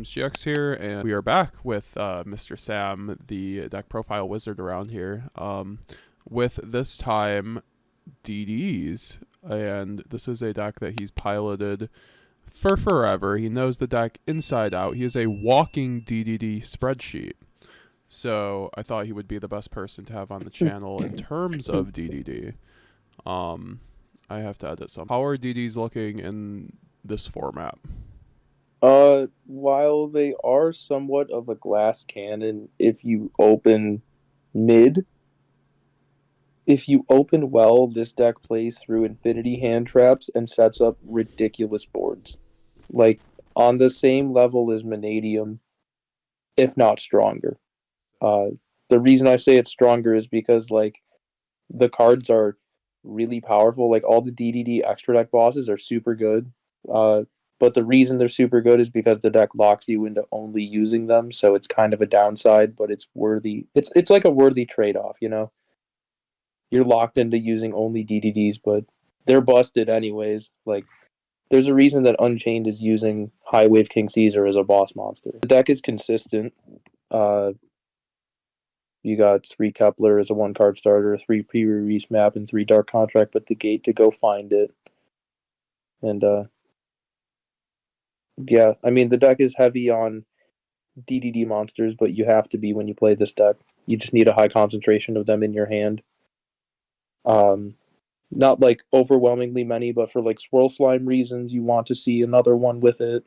MetaGamesGX here, and we are back with Mr. Sam, the deck profile wizard around here, with this time DDs, and this is a deck that he's piloted for forever. He knows the deck inside out. He is a walking DDD spreadsheet. So I thought he would be the best person to have on the channel in terms of DDD. I have to edit some. How are DDs looking in this format? While they are somewhat of a glass cannon, if you open mid, if you open well, this deck plays through infinity hand traps and sets up ridiculous boards. Like, on the same level as Mannadium, if not stronger. The reason I say it's stronger is because, like, the cards are really powerful. Like, all the DDD extra deck bosses are super good. But the reason they're super good is because the deck locks you into only using them, so it's kind of a downside, but it's worthy. It's like a worthy trade-off, you know? You're locked into using only DDDs, but they're busted anyways. Like, there's a reason that Unchained is using High Wave King Caesar as a boss monster. The deck is consistent. You got 3 Kepler as a 1-card starter, 3 pre-release map, and 3 Dark Contract with the gate to go find it. And, yeah, I mean, the deck is heavy on DDD monsters, but you have to be when you play this deck. You just need a high concentration of them in your hand. Not like overwhelmingly many, but for like Swirl Slime reasons, you want to see another one with it.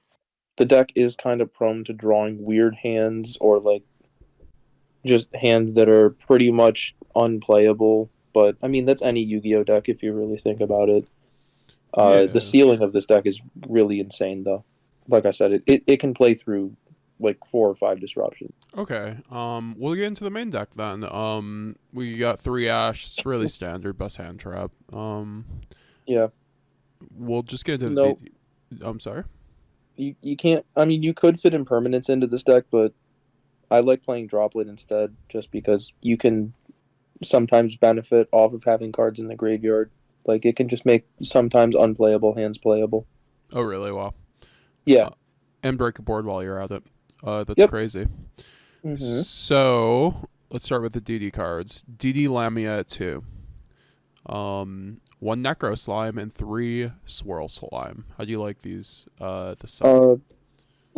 The deck is kind of prone to drawing weird hands or like just hands that are pretty much unplayable. But I mean, that's any Yu-Gi-Oh deck if you really think about it. The ceiling of this deck is really insane, though. Like I said, it can play through like 4 or 5 disruptions. Okay. We'll get into the main deck then. We got 3 Ash. It's really standard, best hand trap. Yeah. We'll just get into No, I'm sorry. you can't. I mean, you could fit impermanence into this deck, but I like playing Droplet instead, just because you can sometimes benefit off of having cards in the graveyard. Like, it can just make sometimes unplayable hands playable. Oh, really? Wow. Yeah. And break a board while you're at it. That's Yep. crazy. Mm-hmm. So let's start with the DD cards. DD Lamia at 2. 1 Necro Slime and 3 Swirl Slime. How do you like these? The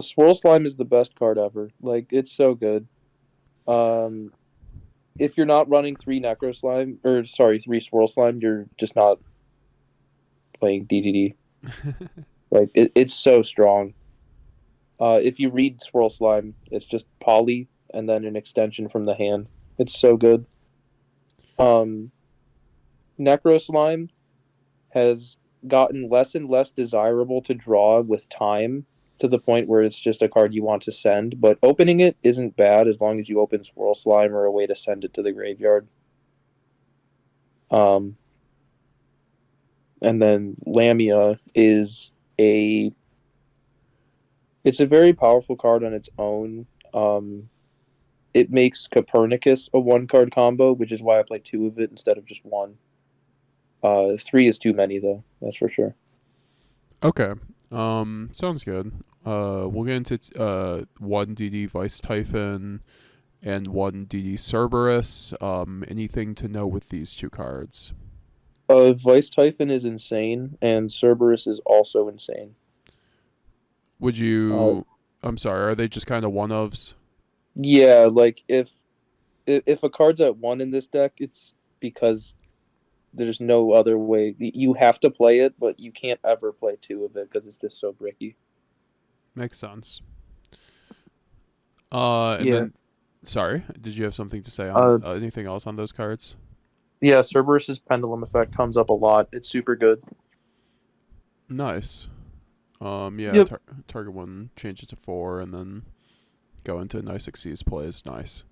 Swirl Slime is the best card ever. Like, it's so good. If you're not running 3 Necro Slime, or sorry, 3 Swirl Slime, you're just not playing DDD. Like, it's so strong. If you read Swirl Slime, it's just poly and then an extension from the hand. It's so good. Necro Slime has gotten less and less desirable to draw with time, to the point where it's just a card you want to send, but opening it isn't bad as long as you open Swirl Slime or a way to send it to the graveyard. And then Lamia is it's a very powerful card on its own. It makes Copernicus a 1-card combo, which is why I play 2 of it instead of just 1. 3 is too many, though. That's for sure. Okay. Sounds good. We'll get into 1 DD Vice Typhon and 1 DD Cerberus. Anything to know with these 2 cards? Vice Typhon is insane, and Cerberus is also insane. Would you... I'm sorry, are they just kind of one-ofs? Yeah, like, if a card's at 1 in this deck, it's because there's no other way. You have to play it, but you can't ever play 2 of it because it's just so bricky. Makes sense. And Yeah. then... Sorry, did you have something to say on anything else on those cards? Yeah, Cerberus's Pendulum Effect comes up a lot. It's super good. Nice. Yeah, Yep. target 1, change it to 4, and then go into nice Xyz plays. Nice.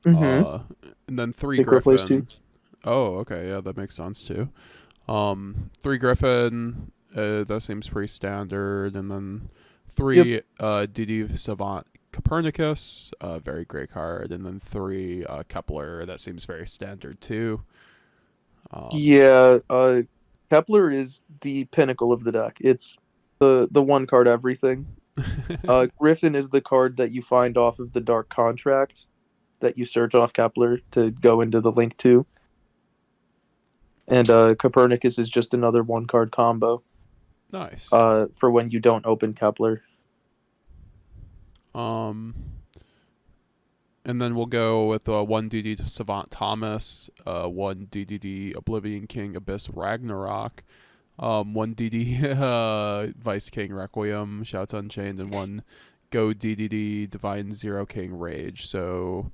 Mm-hmm. And then 3 Synchro plays too. Griffin. Oh, okay, yeah, that makes sense too. 3 Griffin, that seems pretty standard, and then 3 DD Savant Copernicus, very great card, and then 3 Kepler, that seems very standard too. Yeah, Kepler is the pinnacle of the deck. It's the 1-card everything. Griffin is the card that you find off of the Dark Contract that you search off Kepler to go into the link to. And Copernicus is just another one card combo. Nice. For when you don't open Kepler. And then we'll go with 1 DD to Savant Thomas, 1 DDD Oblivion King Abyss Ragnarok, 1 DD Vice King Requiem Shouts Unchained, and 1 Go DDD Divine Zero King Rage. So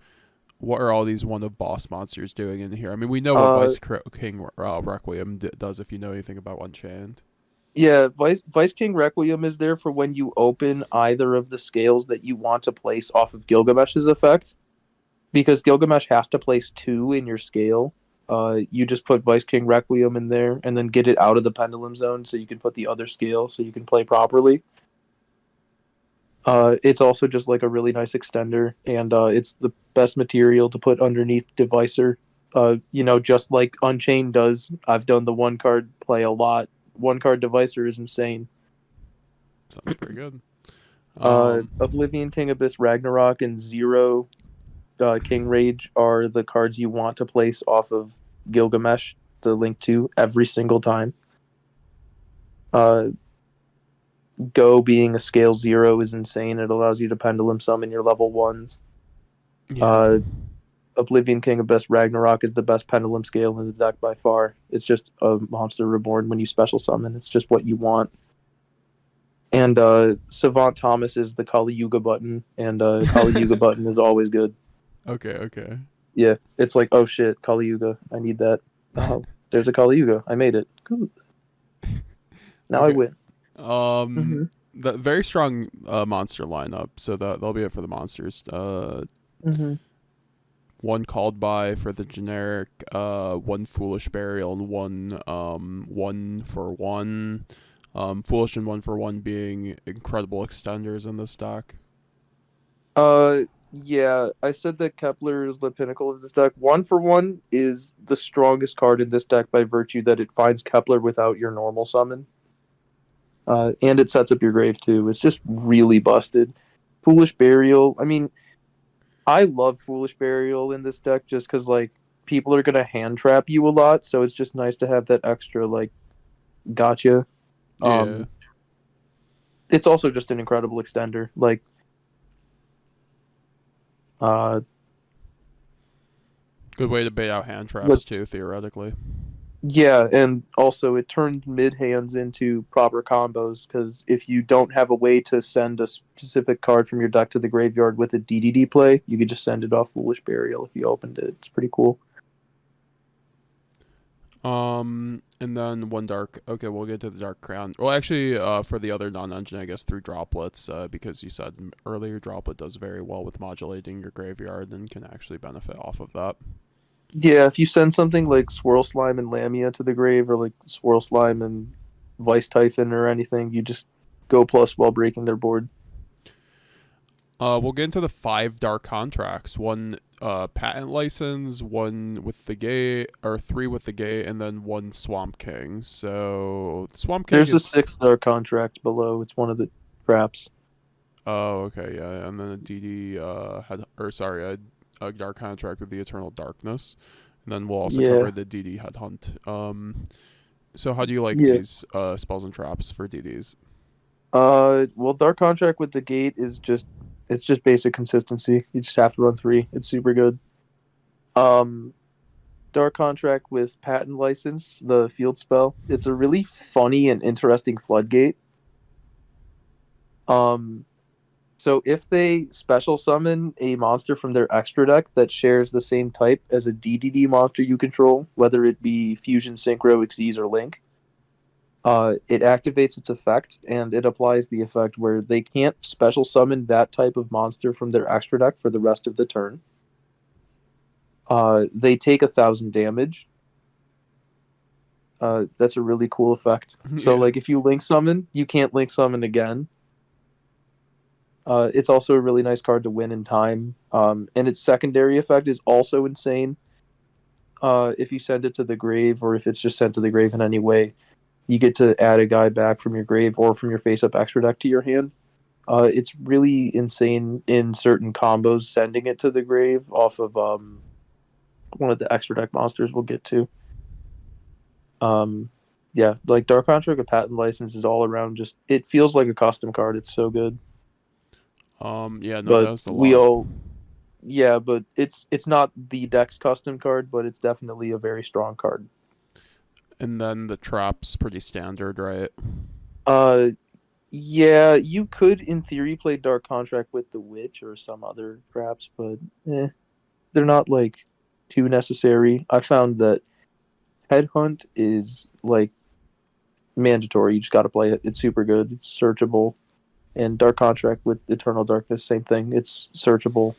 what are all these one of boss monsters doing in here? I mean, we know what Vice King Requiem does if you know anything about Unchained. Yeah, Vice King Requiem is there for when you open either of the scales that you want to place off of Gilgamesh's effect. Because Gilgamesh has to place 2 in your scale. You just put Vice King Requiem in there and then get it out of the pendulum zone so you can put the other scale so you can play properly. It's also just like a really nice extender, and it's the best material to put underneath Devicer. Just like Unchained does. I've done the one card play a lot. One card Devicer is insane. Sounds pretty good. Oblivion King Abyss Ragnarok and Zero King Rage are the cards you want to place off of Gilgamesh, the link to, every single time. Go being a scale 0 is insane. It allows you to pendulum summon your level 1s. Yeah. Oblivion King Abyss Ragnarok is the best pendulum scale in the deck by far. It's just a monster reborn when you special summon. It's just what you want. And Savant Thomas is the Kali Yuga button, and Kali Yuga button is always good. Okay. Yeah, it's like, oh shit, Kali Yuga, I need that. Oh, there's a Kali Yuga, I made it. Cool. Now Okay. I win. The very strong monster lineup, so that'll be it for the monsters. 1 Called By for the generic, 1 Foolish Burial, and 1 for 1. Foolish and 1 for 1 being incredible extenders in this deck. Yeah, I said that Kepler is the pinnacle of this deck. 1 for 1 is the strongest card in this deck by virtue that it finds Kepler without your normal summon. And it sets up your grave too. It's just really busted. Foolish Burial, I mean, I love Foolish Burial in this deck just because, like, people are going to hand trap you a lot, so it's just nice to have that extra, like, gotcha. Yeah. It's also just an incredible extender. Like, good way to bait out hand traps too, theoretically. Yeah, and also it turned mid hands into proper combos because if you don't have a way to send a specific card from your deck to the graveyard with a DDD play, you could just send it off Foolish Burial if you opened it. It's pretty cool. And then 1 dark. Okay, we'll get to the Dark Crown. Well, actually, for the other non-engine, I guess 3 droplets, because you said earlier Droplet does very well with modulating your graveyard and can actually benefit off of that. Yeah, if you send something like Swirl Slime and Lamia to the grave, or like Swirl Slime and Vice Typhon or anything, you just go plus while breaking their board. We'll get into the 5 dark contracts. 1 patent license, 1 with the gate, or 3 with the gate, and then 1 Swamp King. So Swamp King. There's a 6th dark contract below. It's one of the traps. Oh, okay, yeah, and then a DD a dark contract with the Eternal Darkness, and then we'll also cover the DD Headhunt. So how do you like these spells and traps for DDs? Well, dark contract with the gate is just basic consistency. You just have to run 3. It's super good. Dark contract with patent license, the field spell. It's a really funny and interesting floodgate. So if they special summon a monster from their extra deck that shares the same type as a DDD monster you control, whether it be Fusion, Synchro, Xyz, or Link, it activates its effect, and it applies the effect where they can't special summon that type of monster from their extra deck for the rest of the turn. They take 1,000 damage. That's a really cool effect. So, like, if you Link Summon, you can't Link Summon again. It's also a really nice card to win in time. And its secondary effect is also insane. If you send it to the grave, or if it's just sent to the grave in any way, you get to add a guy back from your grave or from your face-up extra deck to your hand. It's really insane in certain combos, sending it to the grave off of one of the extra deck monsters we'll get to. Yeah, like Dark Contract with Patent License is all around just it feels like a custom card. It's so good. Yeah, no, that But was a we lot. all yeah, but it's not the deck's custom card, but it's definitely a very strong card. And then the trap's pretty standard, right? Uh yeah, you could in theory play Dark Contract with the Witch or some other traps, but they're not like too necessary. I found that Headhunt is like mandatory. You just got to play it. It's super good. It's searchable. And Dark Contract with Eternal Darkness, same thing. It's searchable.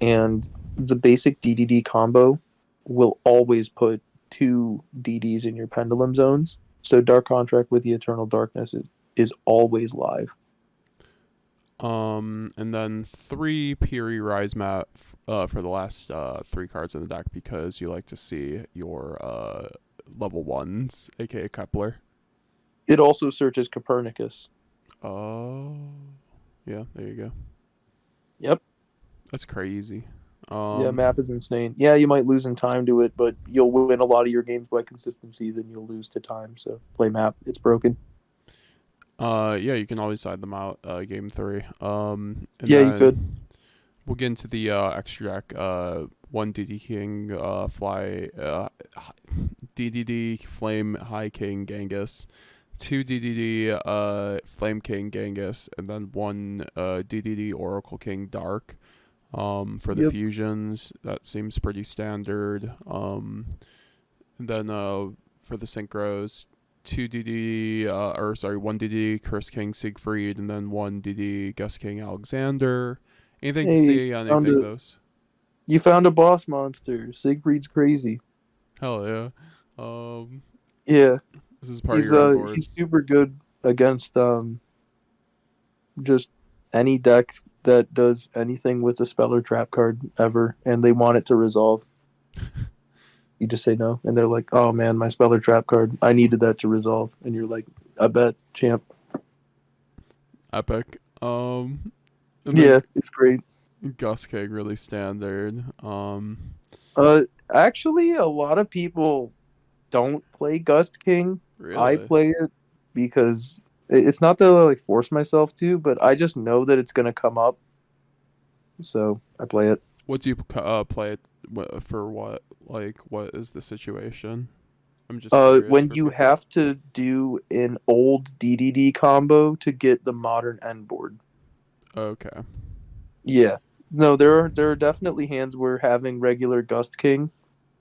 And the basic DDD combo will always put two DDs in your pendulum zones. So Dark Contract with the Eternal Darkness is always live. And then 3 Piri Rise Mat for the last 3 cards in the deck because you like to see your level 1s, aka Kepler. It also searches Copernicus. Oh, yeah, there you go. Yep. That's crazy. Yeah, map is insane. Yeah, you might lose in time to it, but you'll win a lot of your games by consistency, then you'll lose to time. So play map. It's broken. Yeah, you can always side them out, game 3. And Yeah, you could. then we'll get into the extra deck. 1 DD King, Fly, DDD Flame High King Genghis, 2 DDD Flame King Genghis, and then 1 DDD Oracle King Dark. For the Yep. fusions, that seems pretty standard. And then for the synchros, 2 DD, 1 DD Curse King Siegfried, and then 1 DD Gus King Alexander. Anything to Hey, see on anything of those? you found a boss monster. Siegfried's crazy. Hell yeah. Um, Yeah, this is part of your end board. he's super good against just any deck that does anything with a spell or trap card ever, and they want it to resolve. You just say no, and they're like, "Oh man, my spell or trap card. I needed that to resolve," and you're like, "I bet, champ." Epic. And then Yeah, it's great. Gus King really standard. Uh, Actually, a lot of people don't play Gust King. I Really. play it because it's not that I like force myself to, but I just know that it's gonna come up, so I play it. What do you play it for? What what is the situation? I'm just curious When for you people. have to do an old DDD combo to get the modern end board. Okay. Yeah. No, there are definitely hands where having regular Gust King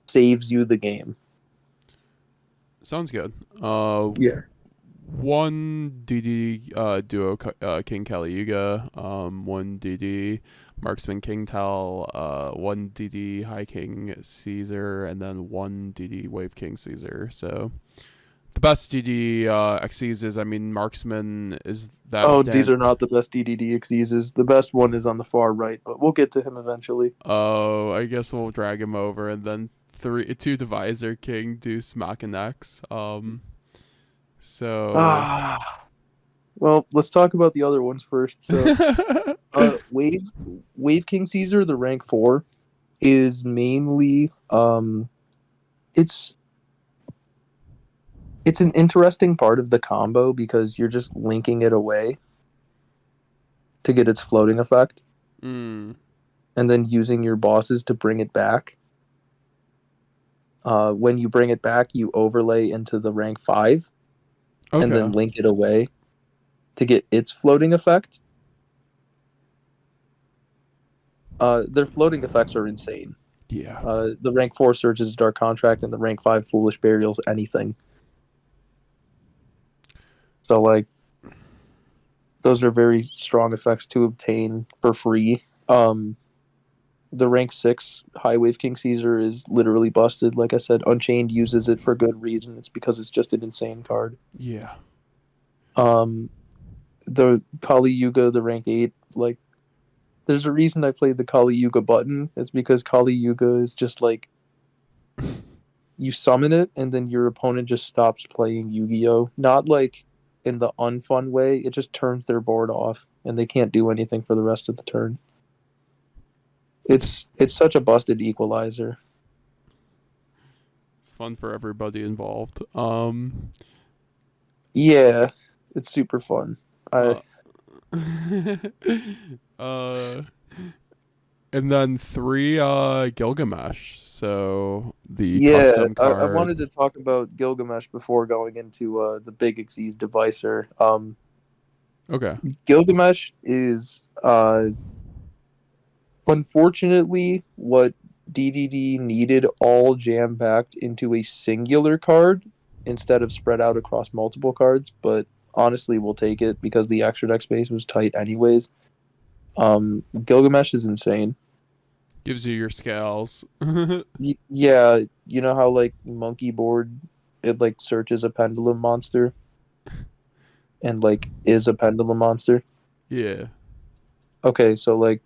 saves you the game. Sounds good. Yeah. 1 DD duo King Caliuga, 1 DD Marksman King Tal, 1 DD High King Caesar, and then 1 DD Wave King Caesar. So the best DD XCs is, I mean, Marksman is that Oh, these stand. are not the best DDD exeses. The best one is on the far right, but we'll get to him eventually. Oh, I guess we'll drag him over, and then 2 Divisor King Deuce Machinex. So Ah, well, let's talk about the other ones first. So, Wave King Caesar, the rank 4, is mainly it's it's an interesting part of the combo because you're just linking it away to get its floating effect mm, and then using your bosses to bring it back. When you bring it back, you overlay into the rank 5 and okay. then link it away to get its floating effect. Their floating effects are insane. Yeah. The rank 4 searches Dark Contract and the rank 5 Foolish Burials anything. So, like, those are very strong effects to obtain for free. The rank 6 High Wave King Caesar is literally busted. Like I said, Unchained uses it for good reason. It's because it's just an insane card. Yeah. Um, the Kali Yuga, the rank 8, like, there's a reason I played the Kali Yuga button. It's because Kali Yuga is just like you summon it and then your opponent just stops playing Yu-Gi-Oh. Not like in the unfun way. It just turns their board off. and they can't do anything for the rest of the turn. It's such a busted equalizer. It's fun for everybody involved. Yeah, it's super fun. Uh, uh, and then 3 Gilgamesh. So the Yeah, custom I wanted card. to talk about Gilgamesh before going into the Big Xyz Devicer. Okay. Gilgamesh is unfortunately what DDD needed all jam packed into a singular card instead of spread out across multiple cards. But honestly, we'll take it because the extra deck space was tight anyways. Gilgamesh is insane. Gives you your scales. Yeah, you know how like monkey board it like searches a pendulum monster and like is a pendulum monster. Yeah. Okay, so like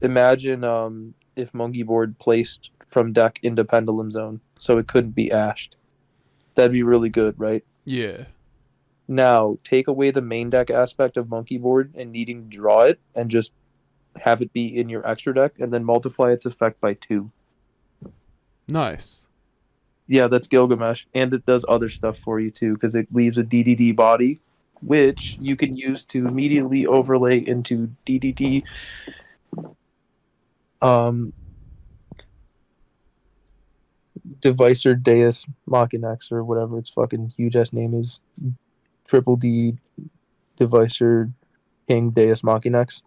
imagine if monkey board placed from deck into pendulum zone so it couldn't be ashed. That'd be really good, right? Yeah. Now take away the main deck aspect of monkey board and needing to draw it and just have it be in your extra deck and then multiply its effect by 2. Nice. Yeah, that's Gilgamesh, and it does other stuff for you too because it leaves a DDD body, which you can use to immediately overlay into DDD. Um, Devicer Deus Machinex or whatever its fucking huge ass name is. Triple D Devicer King Deus Machinex.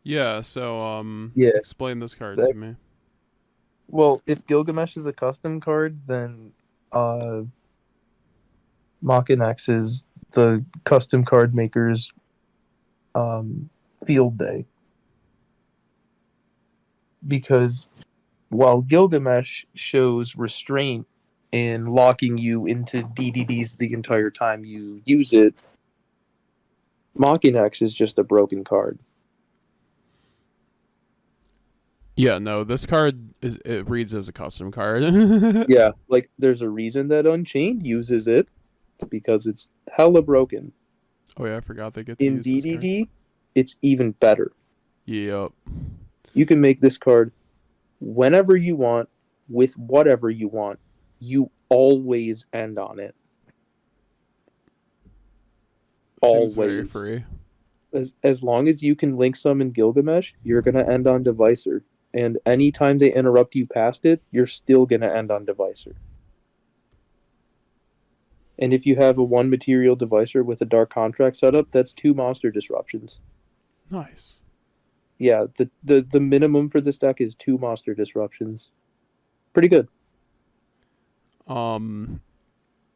Yeah, so Yeah. explain this card That, to me. well, if Gilgamesh is a custom card, then Machinex is the custom card maker's field day. Because while Gilgamesh shows restraint in locking you into DDDs the entire time you use it, Machinex is just a broken card. Yeah, no, this card it reads as a custom card. Yeah, like there's a reason that Unchained uses it. It's because it's hella broken. Oh yeah, I forgot they get to In use this card. DDD, it's even better. Yep. You can make this card whenever you want, with whatever you want. You always end on it. Seems very Always. free. As long as you can link some in Gilgamesh, you're gonna end on Devicer. And anytime they interrupt you past it, you're still gonna end on Devicer. And if you have a one material Devicer with a Dark Contract setup, that's 2 monster disruptions. Nice. Yeah, the minimum for this deck is 2 monster disruptions. Pretty good.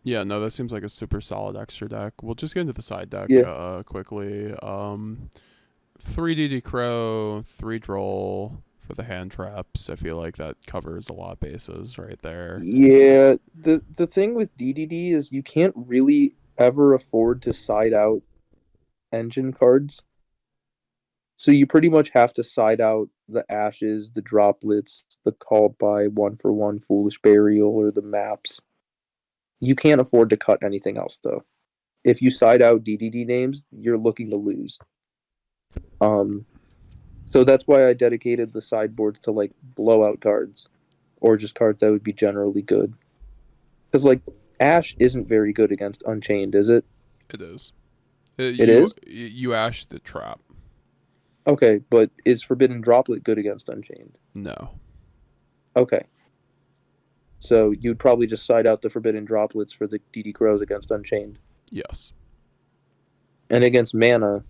Yeah, no, that seems like a super solid extra deck. We'll just get into the side deck Yeah. quickly. 3 DD Crow, 3 Droll for the hand traps. I feel like that covers a lot of bases right there. Yeah, the thing with DDD is you can't really ever afford to side out engine cards. So you pretty much have to side out the ashes, the droplets, the called by 1-for-1 foolish burial, or the maps. You can't afford to cut anything else though. If you side out DDD names, you're looking to lose. So that's why I dedicated the sideboards to like blowout cards, or just cards that would be generally good. Because like Ash isn't very good against Unchained, is it? It is. It is? You ash the trap. Okay, but is Forbidden Droplet good against Unchained? No. Okay. So you'd probably just side out the Forbidden Droplets for the DD Crows against Unchained. Yes. And against Mana,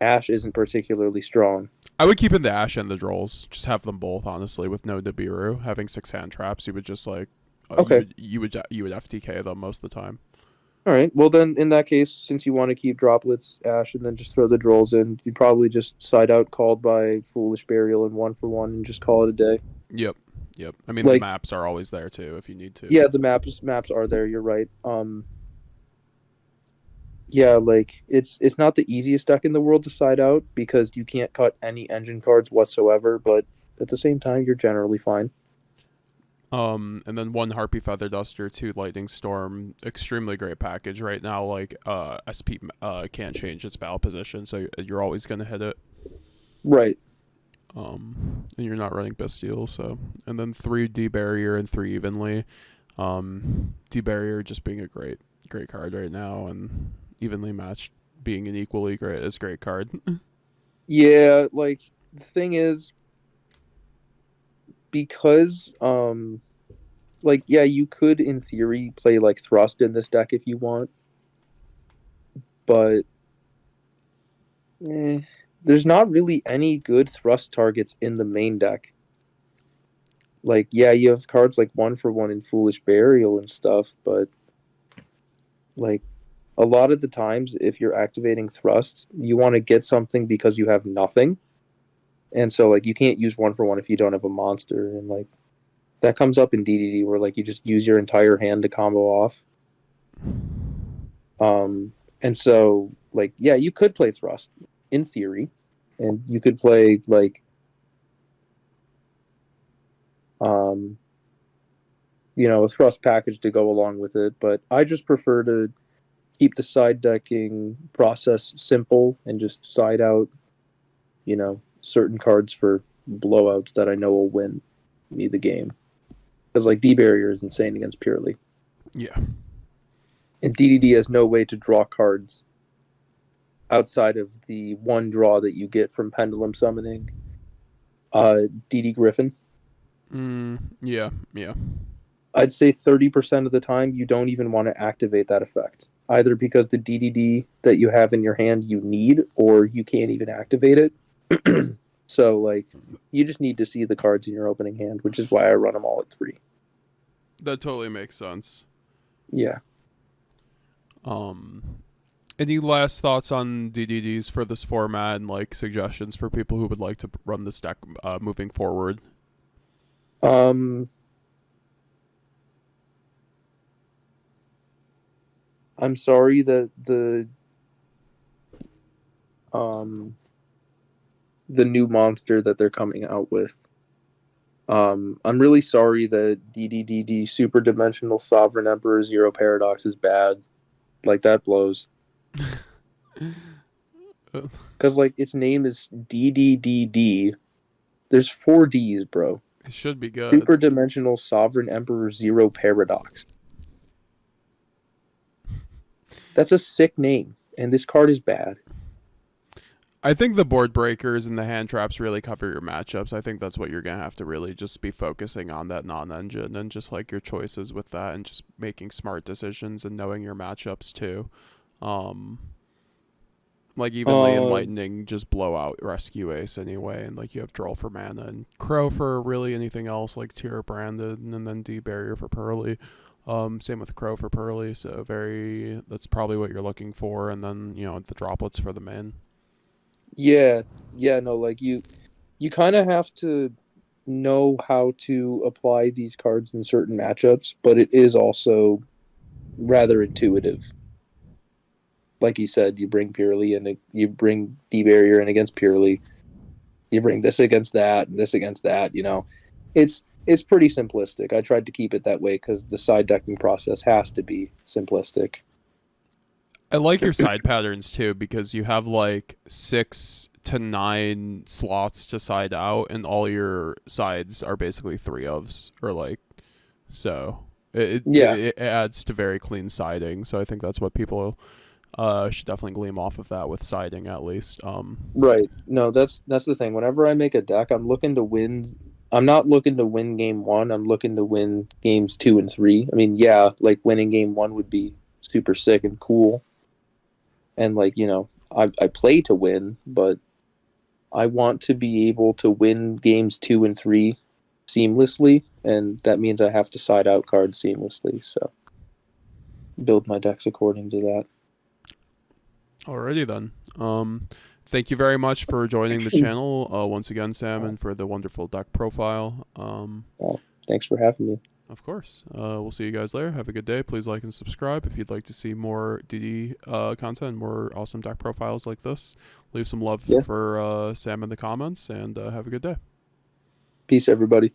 Ash isn't particularly strong. I would keep in the ash and the Drolls. Just have them both, honestly, with no Nibiru. Having 6 hand traps, you would just like Okay. you would FTK them most of the time. All right. Well, then in that case, since you want to keep Droplets, Ash, and then just throw the Drolls in, you'd probably just side out Called by Foolish Burial and 1-for-1 and just call it a day. Yep. I mean, Like, the maps are always there too if you need to. yeah, the maps are there. You're right. Yeah, like it's not the easiest deck in the world to side out because you can't cut any engine cards whatsoever. But at the same time, you're generally fine. And then one Harpy Feather Duster, two Lightning Storm. Extremely great package right now. Like SP can't change its battle position, so you're always gonna hit it. Right. And you're not running Bestial, so. And then 3 D Barrier and 3 Evenly. D Barrier just being a great card right now, and Evenly Matched being an equally great card. Yeah, like the thing is, because like yeah, you could in theory play like Thrust in this deck if you want, but there's not really any good Thrust targets in the main deck. Like yeah, you have cards like 1-for-1 in Foolish Burial and stuff, but like a lot of the times if you're activating Thrust, you want to get something because you have nothing. And so like you can't use 1-for-1 if you don't have a monster, and like that comes up in DDD where like you just use your entire hand to combo off. And so like yeah, you could play Thrust in theory, and you could play like you know, a Thrust package to go along with it, but I just prefer to keep the side decking process simple and just side out, you know, certain cards for blowouts that I know will win me the game. Because like D Barrier is insane against Purrely. Yeah. And DDD has no way to draw cards outside of the one draw that you get from Pendulum Summoning. DD Griffin. Yeah. I'd say 30% of the time you don't even want to activate that effect. Either because the DDD that you have in your hand you need, or you can't even activate it. So, like, you just need to see the cards in your opening hand, which is why I run them all at 3. That totally makes sense. Yeah. Any last thoughts on DDDs for this format, and like suggestions for people who would like to run this deck moving forward? I'm sorry that the new monster that they're coming out with. I'm really sorry that DDDD Super Dimensional Sovereign Emperor Zero Paradox is bad. Like, that blows. Because, like, its name is DDDD. There's 4 Ds, bro. It should be good. Super Dimensional Sovereign Emperor Zero Paradox. That's a sick name, and this card is bad. I think the board breakers and the hand traps really cover your matchups. I think that's what you're going to have to really just be focusing on, that non-engine, and just like your choices with that, and just making smart decisions and knowing your matchups too. Like Evenly and Lightning just blow out Rescue Ace anyway, and like you have Droll for mana and Crow for really anything else, like Tier Branded, and then D Barrier for Purrely. Same with Crow for Purrely, so that's probably what you're looking for, and then, you know, the droplets for the main. Yeah, no, like you kind of have to know how to apply these cards in certain matchups, but it is also rather intuitive. Like you said, you bring Purrely and you bring D Barrier in against Purrely. You bring this against that and this against that. You know, it's pretty simplistic. I tried to keep it that way because the side decking process has to be simplistic. I like your side patterns too, because you have like 6 to 9 slots to side out, and all your sides are basically 3-ofs, or like, so it adds to very clean siding. So I think that's what people should definitely glean off of that with siding, at least. Right. No, that's the thing. Whenever I make a deck, I'm looking to win. I'm not looking to win game 1. I'm looking to win games 2 and 3. I mean, yeah, like winning game 1 would be super sick and cool. And like, you know, I play to win, but I want to be able to win games 2 and 3 seamlessly, and that means I have to side out cards seamlessly. So build my decks according to that. Alrighty then. Thank you very much for joining the channel once again, Sam, and for the wonderful deck profile. Well, thanks for having me. Of course. We'll see you guys later. Have a good day. Please like and subscribe if you'd like to see more DD content, more awesome deck profiles like this. Leave some love for Sam in the comments, and have a good day. Peace, everybody.